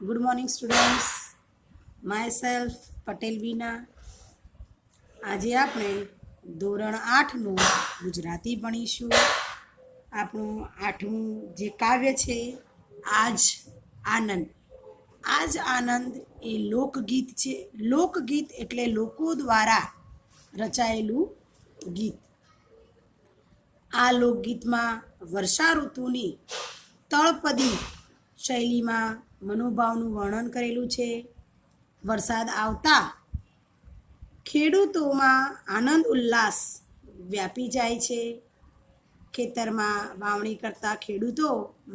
Good morning students, myself Patel Bina. આજે આપણે ધોરણ 8નું ગુજરાતી ભણીશું. આપણું 8મું જે કાવ્ય છે આજ આનંદ. આજ આનંદ એ લોકગીત છે. લોકગીત એટલે લોકો દ્વારા રચાયેલું ગીત. આ લોકગીતમાં વર્ષા ઋતુની તળપદી શૈલીમાં મનોભાવનું વર્ણન કરેલું છે. વરસાદ આવતા ખેડૂતોમાં આનંદ ઉલ્લાસ વ્યાપી જાય છે. ખેતરમાં વાવણી કરતા ખેડૂતો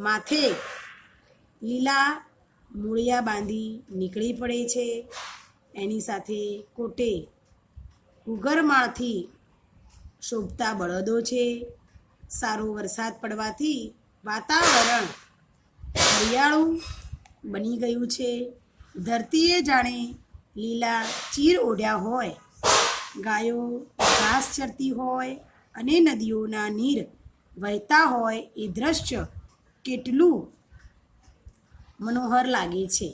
માથે લીલા મૂળિયા બાંધી નીકળી પડે છે. એની સાથે કોટે ઘૂઘરમાળથી શોભતા બળદો છે. સારો વરસાદ પડવાથી વાતાવરણ હરિયાળું બની ગયું છે. ધરતીએ જાણે લીલા ચીર ઓઢ્યા હોય, ગાયો ઘાસ ચરતી હોય અને નદીઓના નીર વહેતા હોય એ દ્રશ્ય કેટલું મનોહર લાગે છે.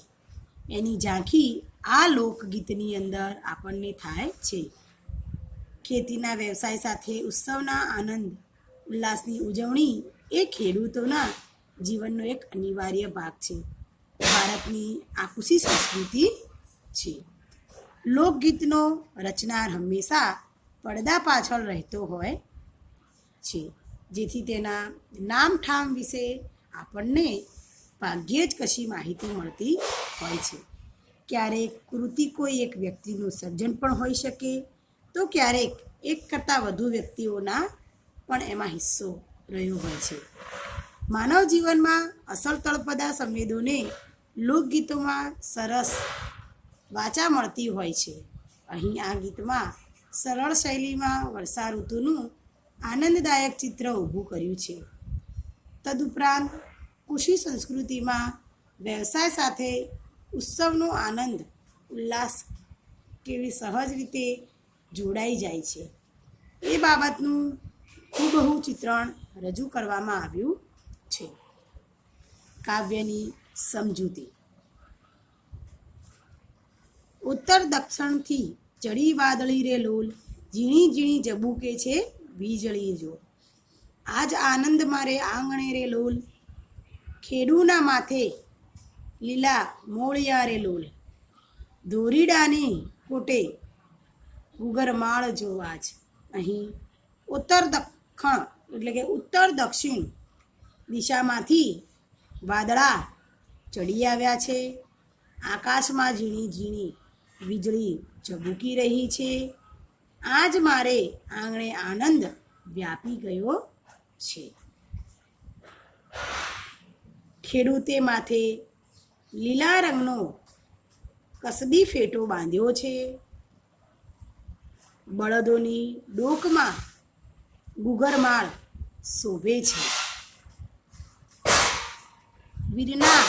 એની ઝાંખી આ લોકગીતની અંદર આપણને થાય છે. ખેતીના વ્યવસાય સાથે ઉત્સવના આનંદ ઉલ્લાસની ઉજવણી એ ખેડૂતોના જીવનનો એક અનિવાર્ય ભાગ છે. ભારતની આ ખુશી સંસ્કૃતિ છે. લોકગીતનો રચનાર હંમેશા પડદા પાછળ રહેતો હોય છે, જેથી તેના નામઠામ વિશે આપણને ભાગ્યે જ કશી માહિતી મળતી હોય છે. ક્યારેક કૃતિ કોઈ એક વ્યક્તિનું સર્જન પણ હોઈ શકે, તો ક્યારેક એક કરતાં વધુ વ્યક્તિઓના પણ એમાં હિસ્સો રહ્યો હોય છે. માનવ જીવનમાં અસલ તળપદા સંવેદોને લોકગીતોમાં સરસ વાચા મળતી હોય છે. અહીં આ ગીતમાં સરળ શૈલીમાં વર્ષા ઋતુનું આનંદદાયક ચિત્ર ઊભું કર્યું છે. તદુપરાંત કૃષિ સંસ્કૃતિમાં વ્યવસાય સાથે ઉત્સવનો આનંદ ઉલ્લાસ કેવી સહજ રીતે જોડાઈ જાય છે એ બાબતનું હૂબહુ ચિત્રણ રજૂ કરવામાં આવ્યું છે. કાવ્યની સમજૂતી. ઉત્તર દક્ષિણથી ચડી વાદળી રે લોલ, ઝીણી ઝીણી જબૂકે છે વીજળી જો. આજ આનંદ મારે આંગણે રે લોલ, ખેડૂના માથે લીલા મોળિયા રે લોલ. દોરીડાની કોટે ઘૂઘરમાળ જો આજ. અહીં ઉત્તર દક્ષિણ એટલે કે ઉત્તર દક્ષિણ દિશામાંથી વાદળા ચડી આવ્યા છે. આકાશમાં ઝીણી ઝીણી વીજળી ઝબૂકી રહી છે. આજ મારે આંગણે આનંદ વ્યાપી ગયો છે. ખેડૂતે માથે લીલા રંગનો કસબી ફેટો બાંધ્યો છે. બળદોની ડોકમાં ઘૂઘરમાળ શોભે છે. વીરના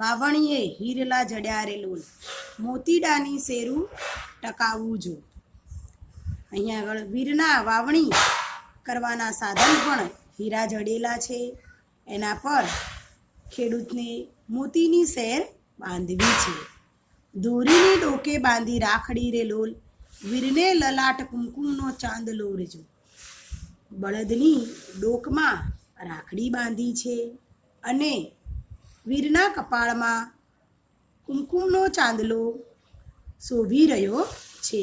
વાવણીએ હીરલા જડ્યા રે લોલ, મોતીડાની શેરું ટકાવવું જો. અહીંયા આગળ વીરના વાવણી કરવાના સાધન પણ હીરા જડેલા છે. એના પર ખેડૂતને મોતીની શેર બાંધવી છે. દોરીની ડોકે બાંધી રાખડી રે લોલ, વીરને લલાટ કુમકુમનો ચાંદલો રેજો. બળદની ડોકમાં રાખડી બાંધી છે અને વીરના કપાળમાં કુમકુમનો ચાંદલો શોભી રહ્યો છે.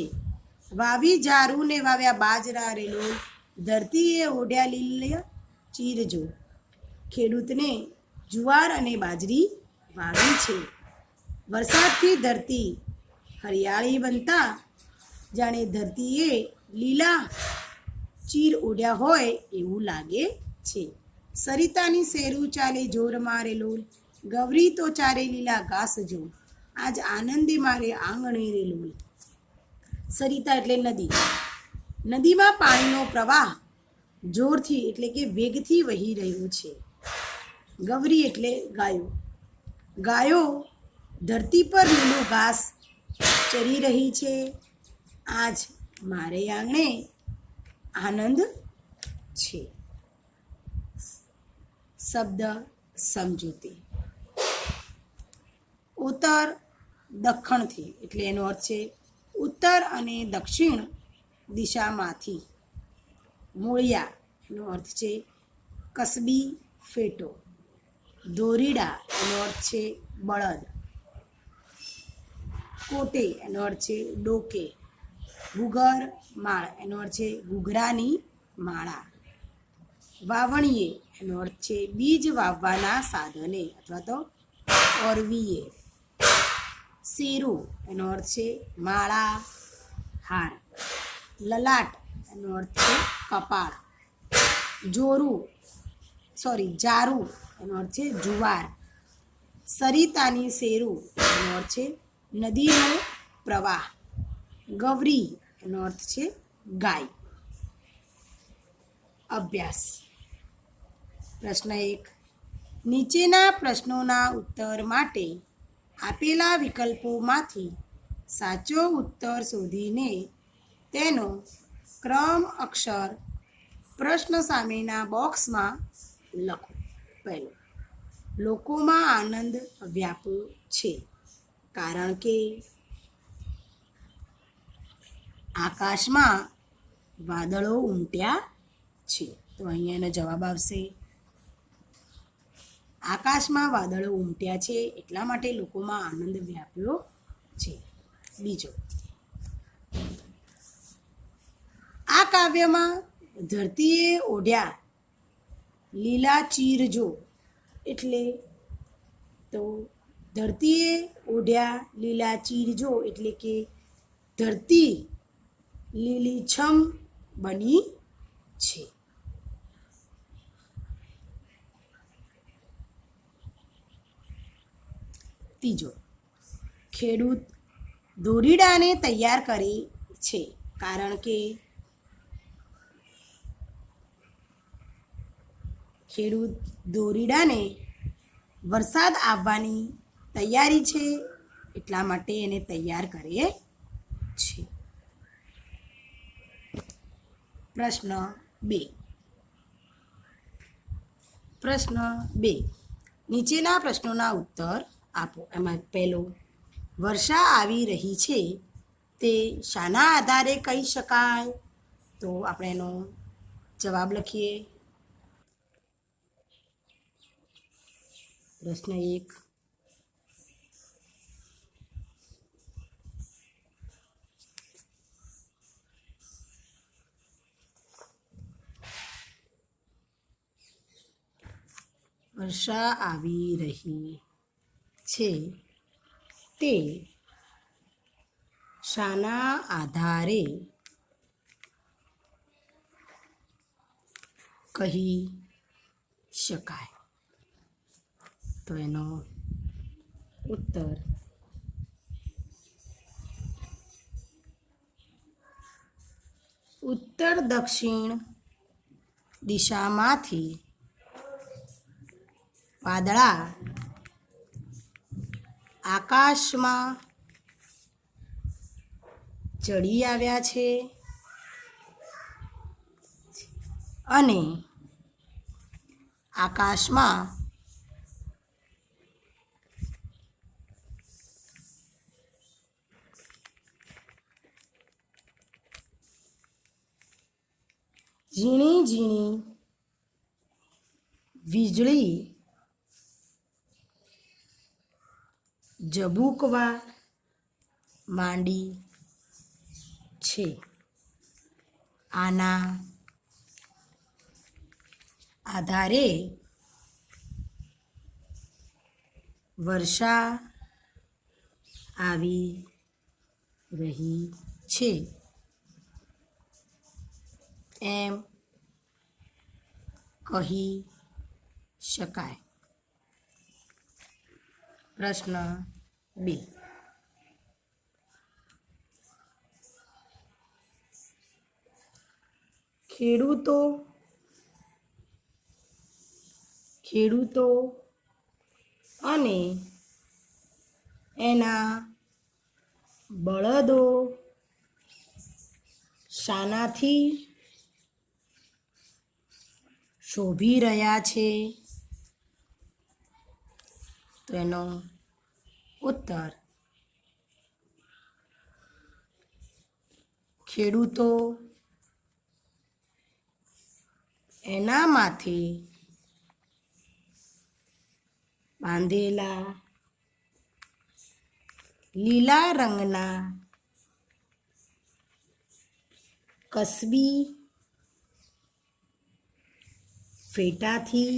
વાવી જારું ને વાવ્યા બાજરા રે લોલ, ધરતીએ ઓઢ્યા લીલા ચીરજો. ખેડૂતને જુવાર અને બાજરી વાવી છે. વરસાદથી ધરતી હરિયાળી બનતા જાણે ધરતીએ લીલા ચીર ઓઢ્યા હોય એવું લાગે છે. સરિતાની શેરું ચાલે જોર મારે લોલ, ગવરી તો ચારે લીલા ઘાસ જો. આજ આનંદે મારે આંગણે રે લોલ. સરિતા એટલે નદી. નદીમાં પાણીનો પ્રવાહ જોરથી એટલે કે વેગથી વહી રહ્યો છે. ગવરી એટલે ગાયો. ગાયો ધરતી પર લીલું ઘાસ ચરી રહી છે. આજ મારે આંગણે આનંદ છે. શબ્દ સમજૂતી. ઉત્તર દખણથી, એટલે એનો અર્થ છે ઉત્તર અને દક્ષિણ દિશામાંથી. મૂળિયા એનો અર્થ છે કસબી ફેટો. દોરીડા એનો અર્થ છે બળદ. કોટે એનો અર્થ છે ડોકે. ગુગર માળ એનો અર્થ છે ઘૂઘરાની માળા. વાવણીએ એનો અર્થ છે બીજ વાવવાના સાધને અથવા તો ઓરવીએ. શેરું એનો અર્થ છે માળા હાર. લલાટ એનો અર્થ છે કપાળ. જારું એનો અર્થ છે જુવાર. સરિતાની શેરું એનો અર્થ છે નદીનો પ્રવાહ. ગવરી એનો અર્થ છે ગાય. અભ્યાસ. પ્રશ્ન 1. નીચેના પ્રશ્નોના ઉત્તર માટે આપેલા વિકલ્પોમાંથી સાચો ઉત્તર શોધીને તેનો ક્રમ અક્ષર પ્રશ્ન સામેના બોક્સમાં લખો. પહેલો, લોકોમાં આનંદ વ્યાપ્યો છે કારણ કે આકાશમાં વાદળો ઉમટ્યા છે. તો અહીંયા એનો જવાબ આવશે આકાશમાં વાદળો ઉમટ્યા છે એટલા માટે લોકોમાં આનંદ વ્યાપ્યો છે. બીજો, આ કાવ્યમાં ધરતીએ ઓઢ્યા લીલા ચીરજો એટલે તો ધરતીએ ઓઢ્યા લીલા ચીરજો એટલે કે ધરતી લીલીછમ બની છે. ત્રીજો, ખેડૂત દોરીડાને તૈયાર કરે છે કારણ કે ખેડૂત દોરીડાને વરસાદ આવવાની તૈયારી છે એટલા માટે એને તૈયાર કરે છે. પ્રશ્ન 2. નીચેના પ્રશ્નોના ઉત્તર આપો. એમાં પહેલો, વર્ષા આવી રહી છે તે શાના આધારે કહી શકાય? તો આપણે એનો જવાબ લખીએ. પ્રશ્ન 1. વર્ષા આવી રહી છે તે શાના આધારે કહી શકાય? તો એનો ઉત્તર ઉત્તર દક્ષિણ દિશામાંથી વાદળા આકાશમાં ચડી આવ્યા છે અને આકાશમાં ઝીણી ઝીણી વીજળી ઝબૂકવા માંડી છે. આના આધારે વર્ષા આવી રહી છે એમ કહી શકાય. પ્રશ્ન 2. ખેડૂતો અને એના બળદો શાનાથી શોભી રહ્યા છે? તો એનો ઉત્તર ખેડૂતો એના માથે બાંધેલા લીલા રંગના કસબી ફેટાથી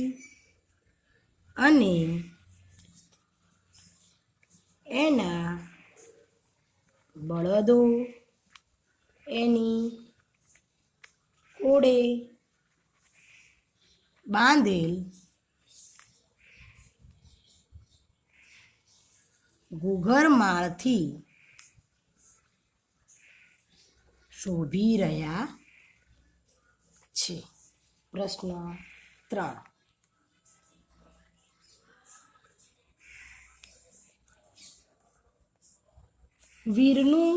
અને એના બળદો એની કોડે બાંધેલ ઘૂઘરમાળથી શોભી રહ્યા છે. પ્રશ્ન 3. વીરનું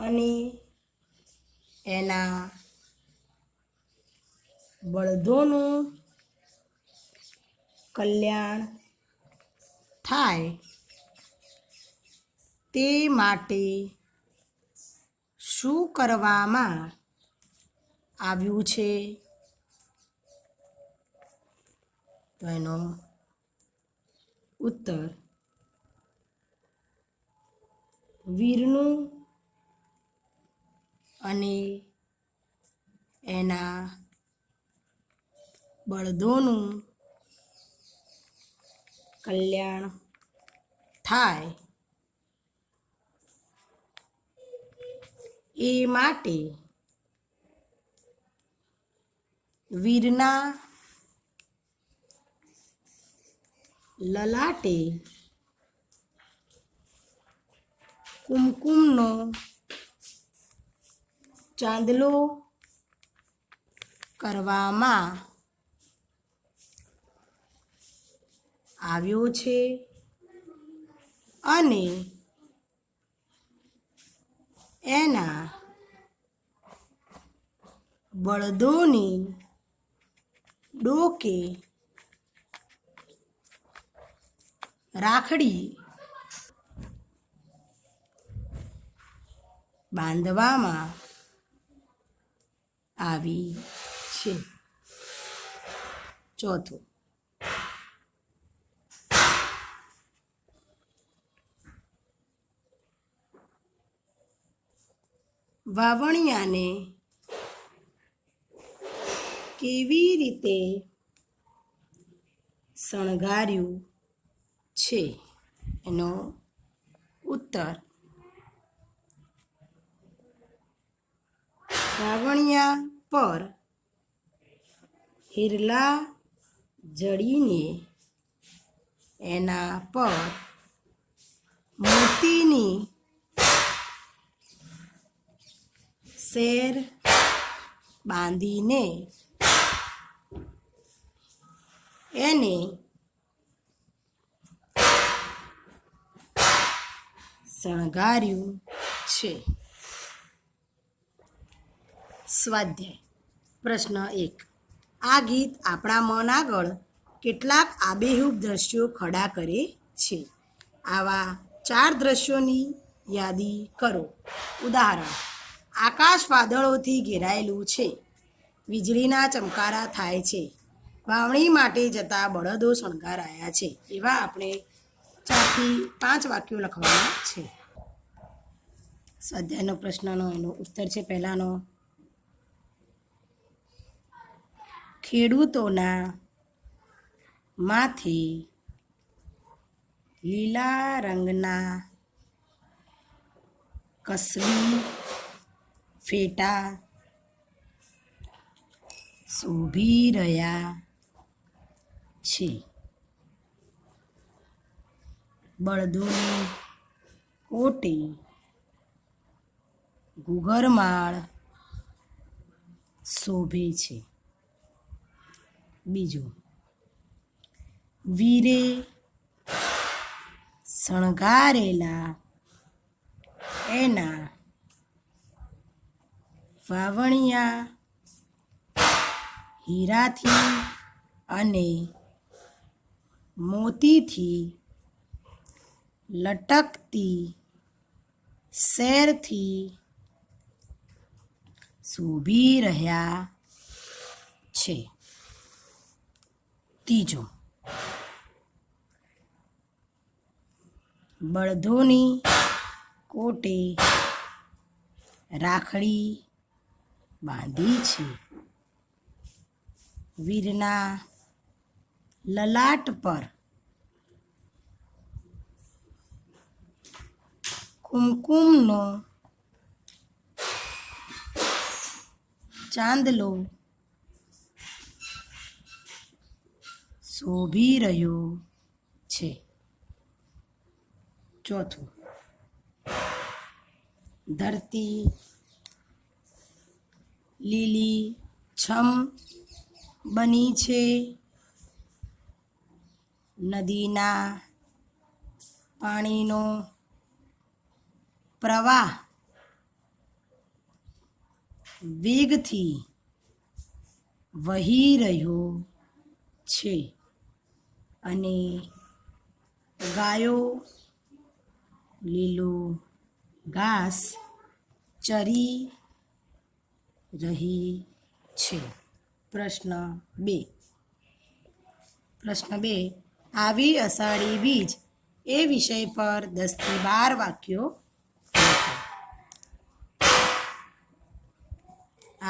અને એના બળદોનું કલ્યાણ થાય તે માટે શું કરવામાં આવ્યું છે? તો એનો ઉત્તર વીરનું અને એના બળદોનું કલ્યાણ થાય એ માટે વીરના લલાટે કુમકુમનો ચાંદલો કરવામાં આવ્યો છે અને એના બળદોની ડોકે રાખડી બાંધવામાં આવી છે. 4. વાવણિયાને કેવી રીતે શણગાર્યું છે? એનો ઉત્તર વાવણિયા પર હિરલા જડીને એના પર મોતીની શેર બાંધીને એને શણગાર્યું છે. સ્વાધ્યાય પ્રશ્ન 1. આ ગીત આપણા મન આગળ કેટલાક આબેહૂબ દ્રશ્યો ખડા કરે છે. આવા 4 દ્રશ્યોની યાદી કરો. ઉદાહરણ: આકાશ વાદળોથી ઘેરાયેલું છે. વીજળીના ચમકારા થાય છે. વાવણી માટે જતા બળદો શણગારાયા છે. એવા આપણે 4 થી 5 વાક્યો લખવાના છે. સ્વાધ્યાયનો પ્રશ્નનો એનો ઉત્તર છે. પહેલાનો: ખેડૂતોના માથે લીલા રંગના કસબી ફેટા શોભી રહ્યા છે. બળદોની કોટે ઘૂઘરમાળ શોભે છે. બીજું: વીરે શણગારેલા એના વાવણિયા હીરાથી અને મોતીથી લટકતી શેરથી શોભી રહ્યા છે. ત્રીજો, બળદોની કોટે રાખડી બાંધી છે. વીરના લલાટ પર કુમકુમનો ચાંદલો શોભી રહ્યો છે. ચોથું, ધરતી લીલી છમ બની છે. નદીના પાણીનો પ્રવાહ વેગથી વહી રહ્યો છે અને ગાયો લીલું ઘાસ ચરી રહી છે. પ્રશ્ન 2, આવી અષાઢી બીજ એ વિષય પર 10 થી 12 વાક્યો લખો.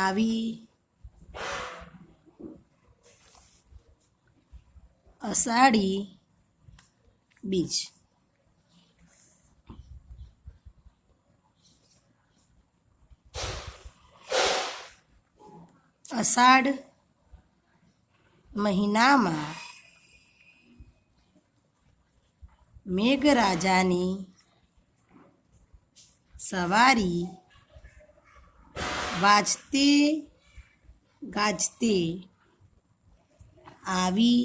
આવી અષાઢી બીજ. અષાઢ મહિનામાં મેઘરાજાની સવારી વાજતે ગાજતે આવી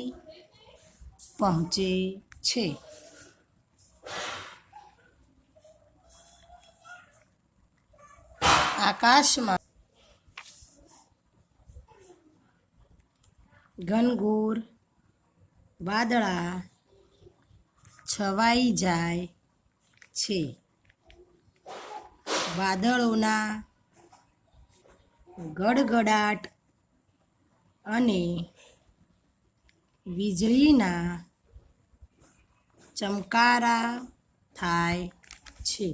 પહોંચે છે. આકાશમાં ઘનઘોર વાદળા છવાઈ જાય છે. વાદળોના ગડગડાટ અને વીજળીના ચમકારા થાય છે.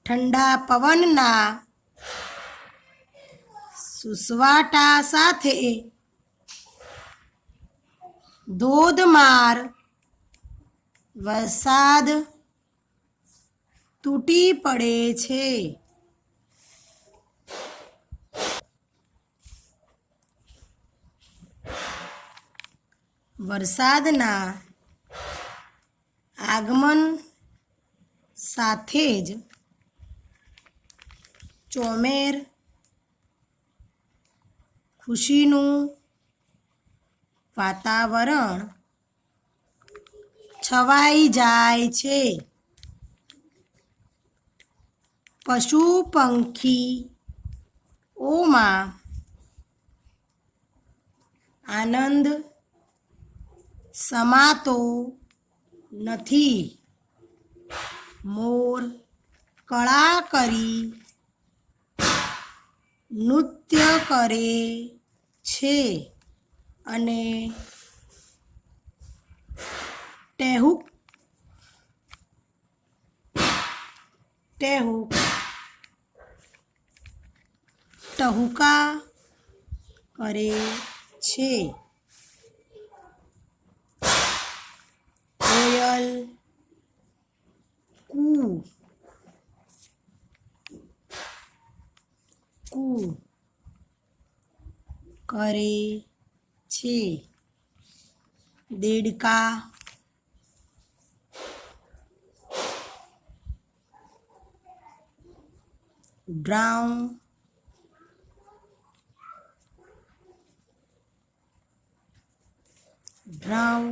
ઠંડા પવનના સુસવાટા સાથે ધોધમાર વરસાદ તૂટી પડે છે. વરસાદના આગમન સાથે જ ચોમેર ખુશીનું વાતાવરણ છવાઈ જાય છે. પશુ પંખીઓમાં આનંદ સમાતો નથી. મોર કળા કરી નૃત્ય કરે છે અને ટેહુક ટેહુક ટહુકા કરે છે. કોયલ કૂ કૂ કરે છે. દેડકા ડ્રાઉ ડ્રાઉ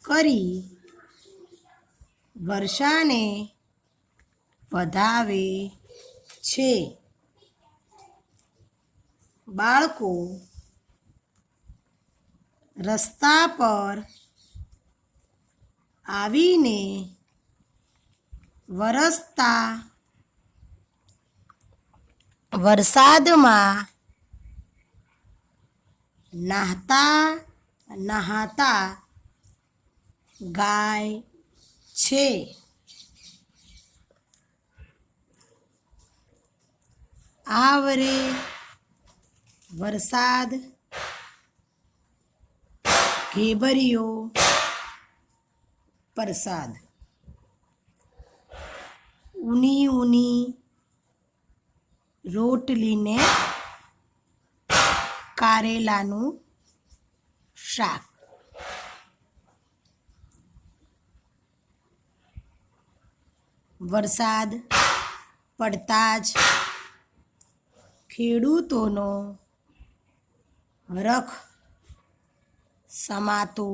કરી વર્ષાને વધાવે છે. બાળકો રસ્તા પર આવીને વરસતા વરસાદમાં નહાતા ગાય છે. આવરે વરસાદ ઘેબરિયો પ્રસાદ. ઊની ઊની રોટલીને કારેલાનું શાક. વરસાદ પડતા જ ખેડૂતોનો રખ સમાતો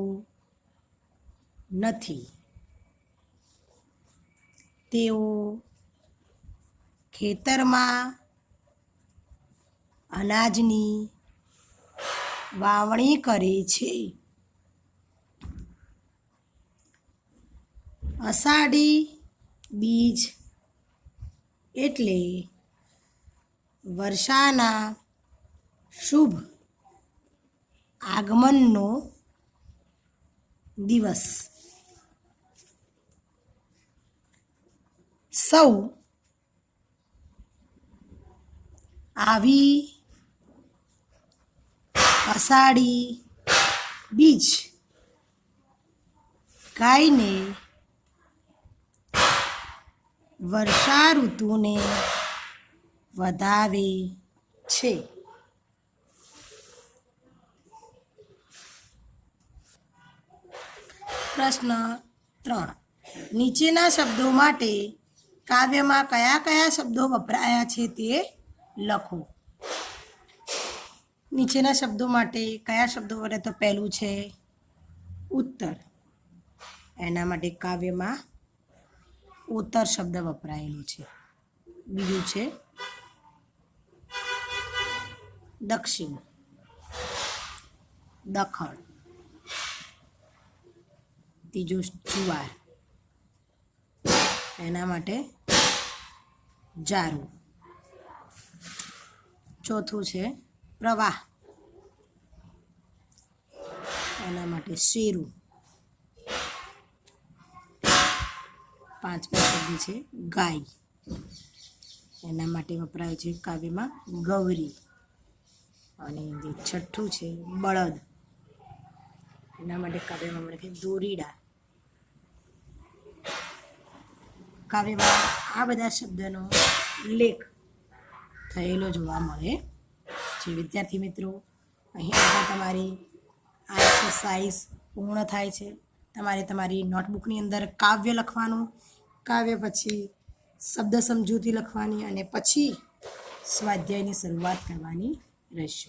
નથી. તેઓ ખેતરમાં અનાજની વાવણી કરે છે. અષાઢી બીજ એટલે વર્ષાના શુભ આગમનનો દિવસ. સૌ આવી અષાઢી બીજ ગાઈને વર્ષા ઋતુને વધાવે છે. પ્રશ્ન 3. નીચેના શબ્દો માટે કાવ્યમાં કયા કયા શબ્દો વપરાયા છે તે લખો. નીચેના શબ્દો માટે કયા શબ્દો વપરાય? તો પહેલું છે ઉત્તર. એના માટે કાવ્યમાં ઉત્તર શબ્દ વપરાયેલો છે. બીજું છે દક્ષિણ, દખણ. ત્રીજું જુવાર, એના માટે જારું. ચોથું છે પ્રવાહ, એના માટે શેરું. પાંચમો શબ્દ છે ગાય, એના માટે વપરાય છે કાવ્યમાં ગૌરી. અને જે છઠ્ઠું છે બળદ, એના માટે કાવ્યમાં મળે છે દોરીડા. કાવ્યમાં આ બધા શબ્દનો ઉલ્લેખ થયેલો જોવા મળે છે. વિદ્યાર્થી મિત્રો, અહીં આગળ તમારી આ એક્સરસાઇઝ પૂર્ણ થાય છે. તમારે તમારી નોટબુકની અંદર કાવ્ય લખવાનું, કાવ્ય પછી શબ્દ સમજૂતી લખવાની અને પછી સ્વાધ્યાયની શરૂઆત કરવાની રહેશે.